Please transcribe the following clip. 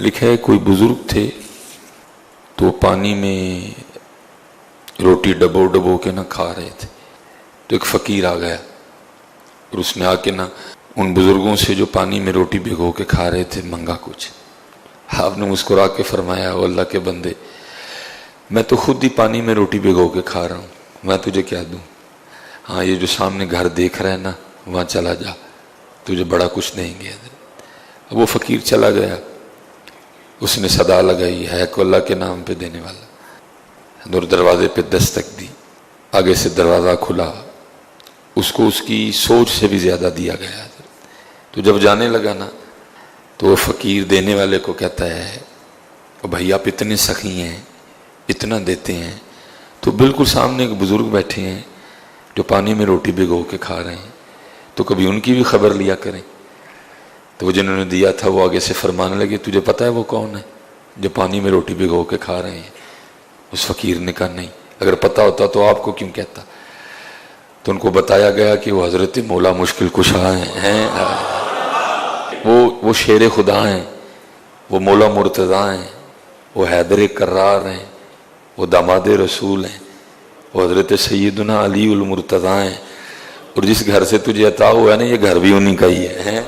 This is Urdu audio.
لکھا ہے کوئی بزرگ تھے تو پانی میں روٹی ڈبو ڈبو کے نہ کھا رہے تھے، تو ایک فقیر آ گیا اور اس نے آ کے نہ ان بزرگوں سے جو پانی میں روٹی بھگو کے کھا رہے تھے منگا کچھ۔ آپ نے مسکرا کے فرمایا، او اللہ کے بندے، میں تو خود ہی پانی میں روٹی بھگو کے کھا رہا ہوں، میں تجھے کیا دوں؟ ہاں یہ جو سامنے گھر دیکھ رہا ہے نا وہاں چلا جا، تجھے بڑا کچھ دیں گے۔ اب وہ فقیر چلا گیا، اس نے صدا لگائی، ہے کو اللہ کے نام پہ دینے والا، اور دروازے پہ دستک دی، آگے سے دروازہ کھلا، اس کو اس کی سوچ سے بھی زیادہ دیا گیا۔ تو جب جانے لگا نا تو وہ فقیر دینے والے کو کہتا ہے، بھائی آپ اتنے سخی ہیں، اتنا دیتے ہیں، تو بالکل سامنے ایک بزرگ بیٹھے ہیں جو پانی میں روٹی بھگو کے کھا رہے ہیں، تو کبھی ان کی بھی خبر لیا کریں۔ تو وہ جنہوں نے دیا تھا وہ آگے سے فرمانے لگے، تجھے پتہ ہے وہ کون ہے جو پانی میں روٹی بھگو کے کھا رہے ہیں؟ اس فقیر نے کہا نہیں، اگر پتہ ہوتا تو آپ کو کیوں کہتا؟ تو ان کو بتایا گیا کہ وہ حضرت مولا مشکل کشا ہیں، وہ شیر خدا ہیں، وہ مولا مرتضیٰ ہیں، وہ حیدر کرار ہیں، وہ داماد رسول ہیں، وہ حضرت سیدنا علی المرتضیٰ ہیں، اور جس گھر سے تجھے عطا ہوا ہے نا یہ گھر بھی انہی کا ہی ہے۔